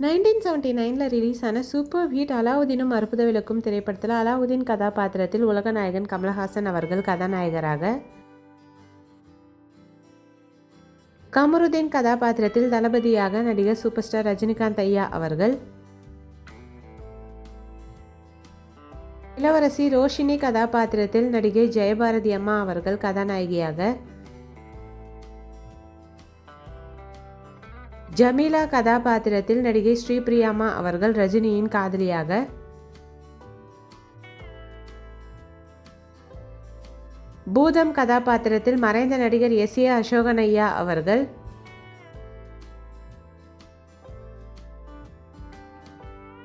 1979 release ஆன super hit அலாவுதீனும் அற்புத விளக்கும் திரைப்படத்தில் அலாவுதீன் கதாபாத்திரத்தில் உலக நாயகன் கமலஹாசன் அவர்கள் கதாநாயகராக, கமருதீன் கதாபாத்திரத்தில் தளபதியாக நடிகர் சூப்பர் ஸ்டார் ரஜினிகாந்த் ஐயா அவர்கள், இளவரசி ரோஷினி கதாபாத்திரத்தில் நடிகை ஜெயபாரதி அம்மா அவர்கள் கதாநாயகியாக, ஜமீலா கதாபாத்திரத்தில் நடிகை ஸ்ரீபிரியாமா அவர்கள் ரஜினியின் காதலியாக, பூதம் கதாபாத்திரத்தில் மறைந்த நடிகர் எஸ்.ஏ. அசோகன் ஐயா அவர்கள்,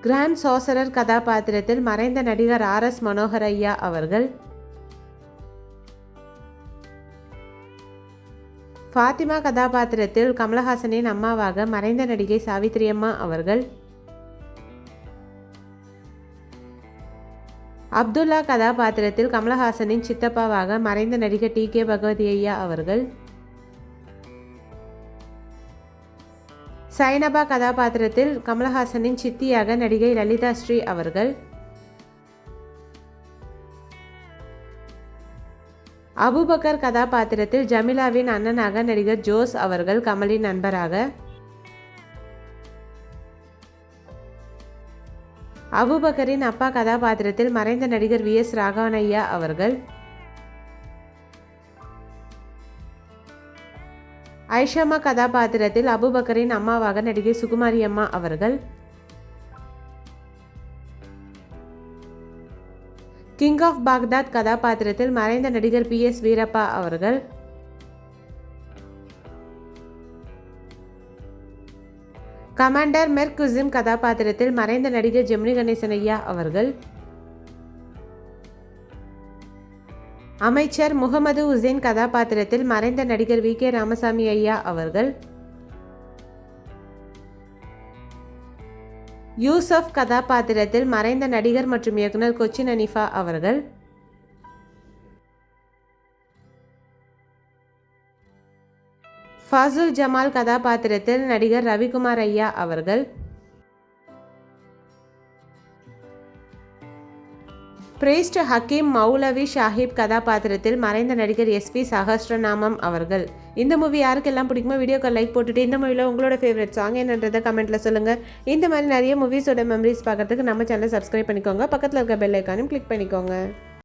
கிராண்ட் சாசரர் கதாபாத்திரத்தில் மறைந்த நடிகர் ஆர்.எஸ். மனோகர் ஐயா அவர்கள், ஃபாத்திமா கதாபாத்திரத்தில் கமலஹாசனின் அம்மாவாக மறைந்த நடிகை சாவித்திரி அம்மா அவர்கள், அப்துல்லா கதாபாத்திரத்தில் கமலஹாசனின் சித்தப்பாவாக மறைந்த நடிகர் டி.கே. பகவதி ஐயா அவர்கள், சைனபா கதாபாத்திரத்தில் கமலஹாசனின் சித்தியாக நடிகை லலிதா ஸ்ரீ அவர்கள், அபுபக்கர் கதாபாத்திரத்தில் ஜமீலாவின் அண்ணனாக நடிகர் ஜோஸ் அவர்கள் கமலின் நண்பராக, அபுபக்கரின் அப்பா கதாபாத்திரத்தில் மறைந்த நடிகர் வி.எஸ். ராகவன் ஐயா அவர்கள், ஐஷாமா கதாபாத்திரத்தில் அபுபக்கரின் அம்மாவாக நடிகை சுகுமாரி அம்மா அவர்கள், கிங் ஆஃப் பாக்தாத் கதாபாத்திரத்தில் மறைந்த நடிகர் பி.எஸ். வீரப்பா அவர்கள், கமாண்டர் மெர்குசிம் கதாபாத்திரத்தில் மறைந்த நடிகர் ஜெமினி கணேசன் ஐயா அவர்கள், அமைச்சர் முகமது உசேன் கதாபாத்திரத்தில் மறைந்த நடிகர் வி.கே. ராமசாமி ஐயா அவர்கள், யூசப் கதாபாத்திரத்தில் மறைந்த நடிகர் மற்றும் இயக்குனர் கொச்சின் அனிஃபா அவர்கள், ஃபாசுல் ஜமால் கதாபாத்திரத்தில் நடிகர் ரவிக்குமார் ஐயா அவர்கள், பிரீஸ்ட் ஹக்கீம் மௌலவி ஷாஹிப் கதாபாத்திரத்தில் மறைந்த நடிகர் எஸ்.பி. சஹஸ்ரநாமம் அவர்கள். இந்த மூவி யாருக்கெல்லாம் பிடிக்குமோ வீடியோக்கு லைக் போட்டுட்டு இந்த மூவியில் உங்களோட ஃபேவரட் சாங் என்னன்றதை கமெண்ட்டில் சொல்லுங்கள். இந்த மாதிரி நிறைய மூவிஸோட மெமரிஸ் பார்க்குறதுக்கு நம்ம சேனலை சப்ஸ்கிரைப் பண்ணிக்கோங்க. பக்கத்தில் இருக்க பெல் ஐக்கானும் கிளிக் பண்ணிக்கோங்க.